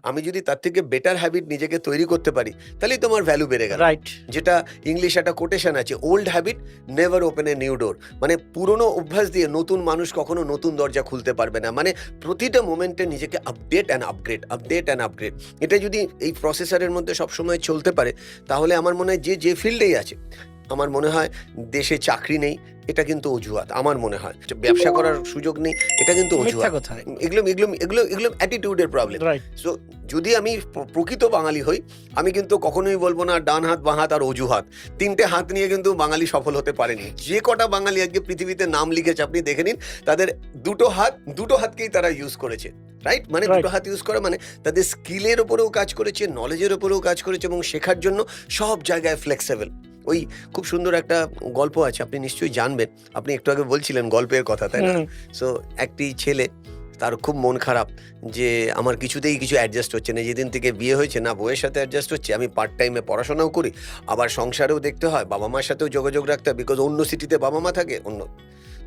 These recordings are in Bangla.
আমি যদি তার থেকে বেটার হ্যাবিট নিজেকে তৈরি করতে পারি, তাহলেই তোমার ভ্যালু বেড়ে গেল। রাইট। যেটা ইংলিশ একটা কোটেশন আছে, old habit never open a new door. মানে পুরনো অভ্যাস দিয়ে নতুন মানুষ কখনো নতুন দরজা খুলতে পারবে না। মানে প্রতিটা মোমেন্টে নিজেকে update and upgrade, update and upgrade, এটা যদি এই প্রসেসরের মধ্যে সবসময় চলতে পারে, তাহলে আমার মনে হয় যে ফিল্ডেই আছে, আমার মনে হয় দেশে চাকরি নেই, এটা কিন্তু অজুহাত। আমার মনে হয় ব্যবসা করার সুযোগ নেই, এটা কিন্তু মিথ্যা অজুহাত। কথা। এগুলো এগুলো এগুলো এগুলো অ্যাটিটিউডের প্রবলেম। রাইট। সো যদি আমি প্রকৃত বাঙালি হই, আমি কিন্তু কখনোই বলবো না ডান হাত বাঁ হাত আর অজুহাত, তিনটে হাত নিয়ে কিন্তু বাঙালি সফল হতে পারেনি। যে কটা বাঙালি আজকে পৃথিবীতে নাম লিখেছে আপনি দেখে নিন, তাদের দুটো হাতকেই তারা ইউজ করেছে। রাইট, মানে Right. দুটো হাত ইউজ করা মানে তাদের স্কিলের ওপরেও কাজ করেছে, নলেজের ওপরেও কাজ করেছে, এবং শেখার জন্য সব জায়গায় ফ্লেক্সিবল। ওই খুব সুন্দর একটা গল্প আছে, আপনি নিশ্চয়ই জানবেন, আপনি একটু আগে বলছিলেন গল্পের কথা, তাই না? সো একটি ছেলে, তার খুব মন খারাপ যে আমার কিছুতেই কিছু অ্যাডজাস্ট হচ্ছে না, যেদিন থেকে বিয়ে হয়েছে না বউয়ের সাথে অ্যাডজাস্ট হচ্ছে, আমি পার্ট টাইমে পড়াশোনাও করি, আবার সংসারেও দেখতে হয়, বাবা মার সাথেও যোগাযোগ রাখতে হয়, বিকজ অন্য সিটিতে বাবা মা থাকে অন্য।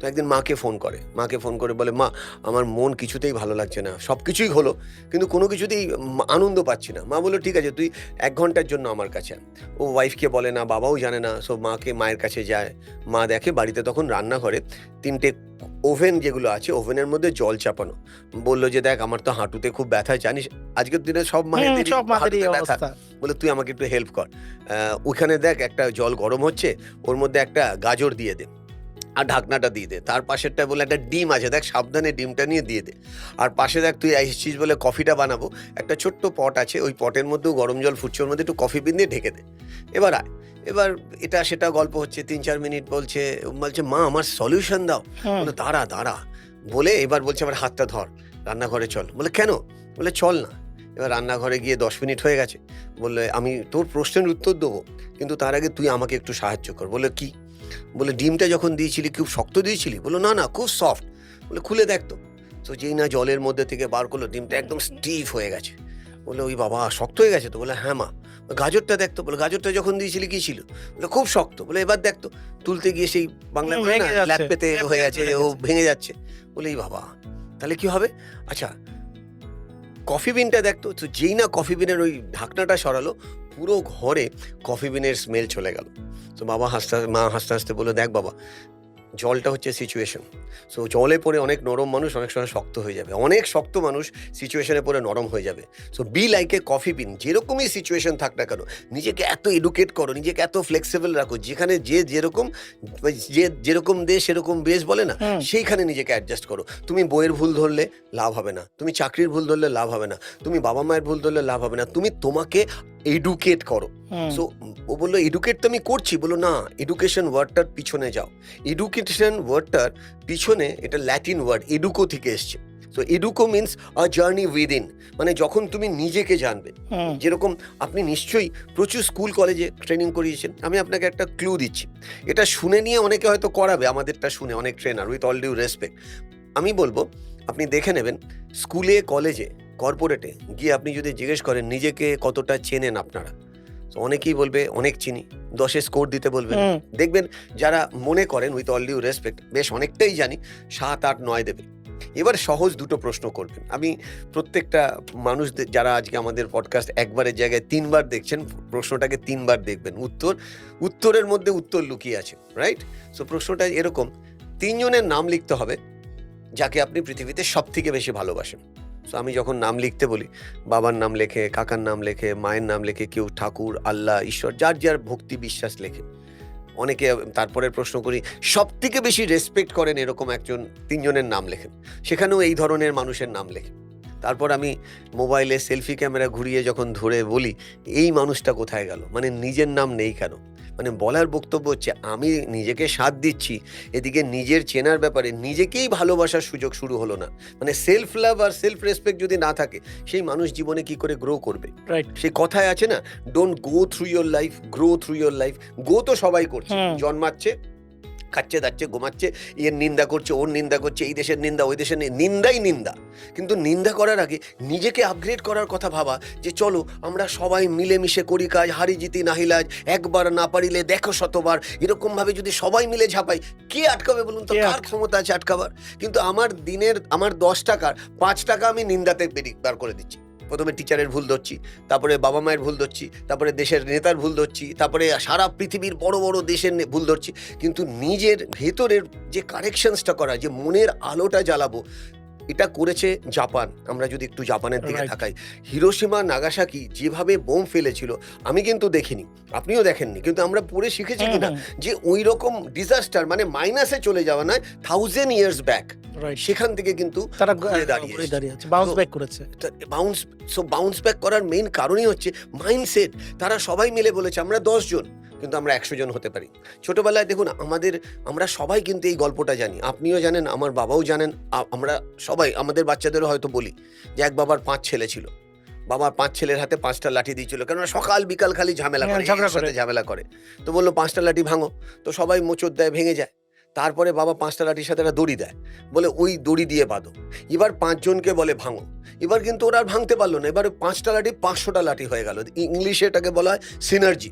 তো একদিন মাকে ফোন করে বলে, মা আমার মন কিছুতেই ভালো লাগছে না, সব কিছুই হলো কিন্তু কোনো কিছুতেই আনন্দ পাচ্ছি না। মা বললো ঠিক আছে, তুই 1 ঘন্টার জন্য আমার কাছে আয়। ও ওয়াইফকে বলে না, বাবাও জানে না, সো মায়ের কাছে যায়। মা দেখে বাড়িতে তখন রান্নাঘরে 3টে ওভেন যেগুলো আছে, ওভেনের মধ্যে জল চাপানো। বললো যে দেখ আমার তো হাঁটুতে খুব ব্যথা, জানিস আজকের দিনে সব মায়েদেরই সব মাদেরই হাঁটুতে ব্যথা। অবস্থা। বলে তুই আমাকে একটু হেল্প কর, ওখানে দেখ একটা জল গরম হচ্ছে, ওর মধ্যে একটা গাজর দিয়ে দে আর ঢাকনাটা দিয়ে দে। তার পাশেরটা বলে একটা ডিম আছে, দেখ সাবধানে ডিমটা নিয়ে দিয়ে দে। আর পাশে দেখ তুই আসছিস বলে কফিটা বানাবো, একটা ছোট্ট পট আছে, ওই পটের মধ্যেও গরম জল ফুটছে, ওর মধ্যে একটু কফি বিন দিয়ে ঢেকে দে। এবার আয়। এবার এটা সেটা গল্প হচ্ছে, 3-4 মিনিট বলছে মা আমার সলিউশন দাও। বলে দাঁড়া বলে এবার বলছে আমার হাতটা ধর, রান্নাঘরে চল। বলে কেন? বলে চল না। এবার রান্নাঘরে গিয়ে 10 মিনিট হয়ে গেছে। বললে আমি তোর প্রশ্নের উত্তর দেবো, কিন্তু তার আগে তুই আমাকে একটু সাহায্য কর। বলে কি? বলে ডিমটা যখন দিয়েছিলি খুব শক্ত দিয়েছিলি? বললো না খুব সফট। বলে খুলে দেখ তো। তো যেই না জলের মধ্যে থেকে বার করলো, ডিমটা একদম স্টিফ হয়ে গেছে। বললো ওই বাবা শক্ত হয়ে গেছে তো? বলে হ্যাঁ মা। গাজরটা দেখতো। বলে গাজরটা যখন দিয়েছিলি কি ছিল? বলে খুব শক্ত। বলে এবার দেখতো। তুলতে গিয়ে সেই বাংলা ভেঙে যাচ্ছে। ল্যাপ পেতে হয়ে গেছে, ও ভেঙে যাচ্ছে। বলে এই বাবা, তাহলে কি হবে? আচ্ছা কফি বিনটা দেখতো। তো যেই না কফি বিনের ওই ঢাকনাটা সরালো, পুরো ঘরে কফি বিনের স্মেল চলে গেল। তো মা হাসতে হাসতে বললো দেখ বাবা, জলটা হচ্ছে সিচুয়েশন। সো জলে পড়ে অনেক নরম মানুষ অনেক সময় শক্ত হয়ে যাবে, অনেক শক্ত মানুষ সিচুয়েশনে পড়ে নরম হয়ে যাবে। So be like a coffee বিন। যেরকমই সিচুয়েশন থাক না কেন, নিজেকে এত এডুকেট করো, নিজেকে এত ফ্লেক্সিবল রাখো, যেখানে যেরকম দেশ সেরকম বেশ বলে না, সেইখানে নিজেকে অ্যাডজাস্ট করো। তুমি বইয়ের ভুল ধরলে লাভ হবে না, তুমি চাকরির ভুল ধরলে লাভ হবে না, তুমি বাবা মায়ের ভুল ধরলে লাভ হবে না, তুমি তোমাকে এডুকেট করো। সো ও বললো এডুকেট তো আমি করছি। বললো না, এডুকেশন ওয়ার্ডটার পিছনে যাও। এডুকেশন ওয়ার্ডটার পিছনে এটা ল্যাটিন ওয়ার্ড এডুকো থেকে এসছে। So এডুকো means a journey within, মানে যখন তুমি নিজেকে জানবে। যেরকম আপনি নিশ্চয়ই প্রচুর স্কুল কলেজে ট্রেনিং করিয়েছেন, আমি আপনাকে একটা ক্লু দিচ্ছি, এটা শুনে নিয়ে অনেকে হয়তো করাবে, আমাদেরটা শুনে অনেক trainer, with all due respect আমি বলবো আপনি দেখে নেবেন, স্কুলে কলেজে কর্পোরেটে গিয়ে আপনি যদি জিজ্ঞেস করেন নিজেকে কতটা চেনেন আপনারা, তো অনেকেই বলবে অনেক চিনি, 10-এ স্কোর দিতে বলবেন। দেখবেন যারা মনে করেন উইথ অল ডিউ রেসপেক্ট বেশ অনেকটাই জানি, 7, 8, 9 দেবে। এবার সহজ দুটো প্রশ্ন করবেন। আমি প্রত্যেকটা মানুষ যারা আজকে আমাদের পডকাস্ট একবারের জায়গায় 3বার দেখছেন, প্রশ্নটাকে 3বার দেখবেন। উত্তরের মধ্যে উত্তর লুকিয়ে আছে, রাইট? সো প্রশ্নটা এরকম, 3 জনের নাম লিখতে হবে যাকে আপনি পৃথিবীতে সব থেকে বেশি ভালোবাসেন। সো আমি যখন নাম লিখতে বলি, বাবার নাম লেখে, কাকার নাম লেখে, মায়ের নাম লেখে, কেউ ঠাকুর, আল্লাহ, ঈশ্বর, যার ভক্তি বিশ্বাস লেখে। অনেকে তারপরের প্রশ্ন করি সব থেকে বেশি রেসপেক্ট করেন এরকম 3 জনের নাম লেখেন, সেখানেও এই ধরনের মানুষের নাম লেখেন। তারপর আমি মোবাইলে সেলফি ক্যামেরা ঘুরিয়ে যখন ধরে বলি এই মানুষটা কোথায় গেল, মানে নিজের নাম নেই কেন? মানে বলার বক্তব্য হচ্ছে আমি নিজেকে সাথ দিচ্ছি, এদিকে নিজের চেনার ব্যাপারে নিজেকেই ভালোবাসার সুযোগ শুরু হলো না। মানে সেলফ লাভ আর সেলফ রেসপেক্ট যদি না থাকে, সেই মানুষ জীবনে কি করে গ্রো করবে? রাইট। সেই কথায় আছে না, don't go through your life, grow through your life. Go তো সবাই করছে, জন্মাচ্ছে, খাচ্ছে দাচ্ছে ঘুমাচ্ছে, এর নিন্দা করছে, ওর নিন্দা করছে, এই দেশের নিন্দা ওই দেশের নিন্দাই নিন্দা। কিন্তু নিন্দা করার আগে নিজেকে আপগ্রেড করার কথা ভাবা, যে চলো আমরা সবাই মিলেমিশে করি কাজ, হারি জিতি নাহিলাজ, একবার না পারিলে দেখো শতবার, এরকম ভাবে যদি সবাই মিলে ঝাঁপাই, কে আটকাবে বলুন তো? কার ক্ষমতা আছে আটকাবার? কিন্তু আমার 10 টাকার 5 টাকা আমি নিন্দাতে বার করে দিচ্ছি। প্রথমে টিচারের ভুল ধরছি, তারপরে বাবা মায়ের ভুল ধরছি, তারপরে দেশের নেতার ভুল ধরছি, তারপরে সারা পৃথিবীর বড় বড় দেশের ভুল ধরছি, কিন্তু নিজের ভেতরের যে কারেকশনসটা করা, যে মনের আলোটা জ্বালাবো, এটা করেছে জাপান। আমরা যদি একটু জাপানের দিকে Right. তাকাই, হিরোশিমা নাগাসাকি যেভাবে বোম ফেলেছিল, আমি কিন্তু দেখিনি, আপনিও দেখেননি, কিন্তু আমরা পড়ে শিখেছি কিনা যে ওই রকম ডিজাস্টার মানে মাইনাসে চলে যাওয়া নয়, 1000 ইয়ার্স ব্যাক, রাইট, সেখান থেকে কিন্তু তারা ঘুরে দাঁড়িয়ে ঘুরে এসেছে। দাঁড়িয়ে আছে, বাউন্স তো- ব্যাক করেছে। বাউন্স ব্যাক করার মেইন কারণই হচ্ছে মাইন্ডসেট। তারা সবাই মিলে বলেছে আমরা 10 জন, কিন্তু আমরা 100 জন হতে পারি। ছোটবেলায় দেখুন আমরা সবাই কিন্তু এই গল্পটা জানি, আপনিও জানেন, আমার বাবাও জানেন, আমরা সবাই আমাদের বাচ্চাদেরও হয়তো বলি যে এক বাবার 5 ছেলে ছিল, বাবা 5 ছেলের হাতে 5টা লাঠি দিয়েছিল, কেননা সকাল বিকাল খালি ঝামেলা হ্যাঁ, করে, ঝগড়া এর সাথে করে। ঝামেলা করে। তো বললো 5টা লাঠি ভাঙো, তো সবাই মোচড় দেয়, ভেঙে যায়। তারপরে বাবা 5টা লাঠির সাথে একটা দড়ি দেয়, বলে ওই দড়ি দিয়ে বাঁধো। এবার 5 জনকে বলে ভাঙো, এবার কিন্তু ওরা আর ভাঙতে পারলো না, এবার 5টা লাঠি 500টা লাঠি হয়ে গেল। ইংলিশে এটাকে বলা হয় সিনার্জি।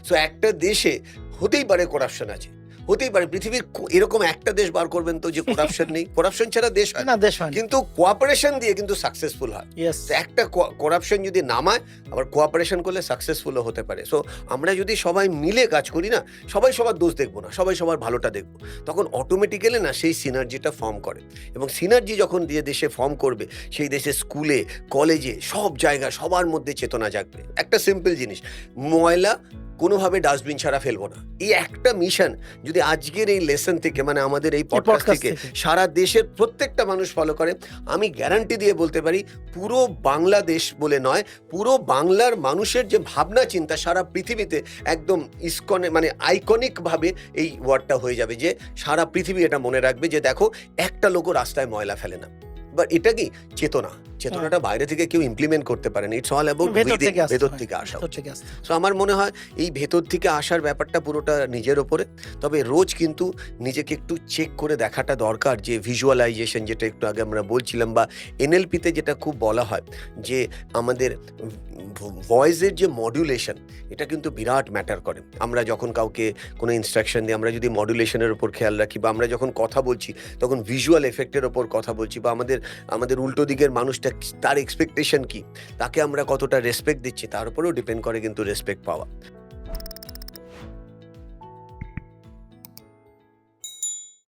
সো একটা দেশে হতেই পারে করাপশন আছে, হতেই পারে, পৃথিবীর এরকম একটা দেশ বার করবেন তো যে করাপশন নেই, করাপশন ছাড়া দেশ হয় না, না, দেশ হয় না। কিন্তু কোঅপারেশন দিয়ে কিন্তু সাকসেসফুল হয়। ইয়েস, তো একটা করাপশন যদি নামায়, আবার কোঅপারেশন করলে সাকসেসফুলও হতে পারে। সো আমরা যদি সবাই মিলে কাজ করি না, সবাই সবার দোষ দেখবো না, সবাই সবার ভালোটা দেখবো, তখন অটোমেটিক্যালি না সেই সিনার্জিটা ফর্ম করে। এবং সিনার্জি যখন দিয়ে দেশে ফর্ম করবে, সেই দেশে স্কুলে কলেজে সব জায়গায় সবার মধ্যে চেতনা জাগবে। একটা সিম্পল জিনিস, ময়লা কোনোভাবে ডাস্টবিন ছাড়া ফেলবো না, এই একটা মিশন যদি আজকের এই লেসন থেকে, মানে আমাদের এই পডকাস্ট podcast থেকে থেকে। সারা দেশের প্রত্যেকটা মানুষ ফলো করে, আমি গ্যারান্টি দিয়ে বলতে পারি পুরো বাংলাদেশ বলে নয়, পুরো বাংলার মানুষের যে ভাবনা চিন্তা সারা পৃথিবীতে একদম ইসকনে মানে আইকনিক ভাবে এই ওয়ার্ডটা হয়ে যাবে, যে সারা পৃথিবী এটা মনে রাখবে যে দেখো একটা লোকও রাস্তায় ময়লা ফেলে না। বাট এটা কি চেতনাটা বাইরে থেকে কেউ ইমপ্লিমেন্ট করতে পারে না, ইটস অল অ্যাবাউট ভেতর থেকে আসতে ভেতর হয়, থেকে আসা। ভেতর থেকে আসতে। সো আমার মনে হয় এই ভেতর থেকে আসার ব্যাপারটা পুরোটা নিজের ওপরে। তবে রোজ কিন্তু নিজেকে একটু চেক করে দেখাটা দরকার, যে ভিজুয়ালাইজেশন যেটা একটু আগে আমরা বলছিলাম, বা এনএলপিতে যেটা খুব বলা হয়, যে আমাদের ভয়েসের যে মডুলেশন, এটা কিন্তু বিরাট ম্যাটার করে। আমরা যখন কাউকে কোনো ইনস্ট্রাকশন দিই, আমরা যদি মডুলেশনের ওপর খেয়াল রাখি, বা আমরা যখন কথা বলছি তখন ভিজুয়াল এফেক্টের ওপর কথা বলছি, বা আমাদের উল্টো দিকের মানুষটা তার এক্সপেকটেশন কি, তাকে আমরা কতটা রেসপেক্ট দিচ্ছি, তার উপরেও ডিপেন্ড করে কিন্তু রেসপেক্ট পাওয়া।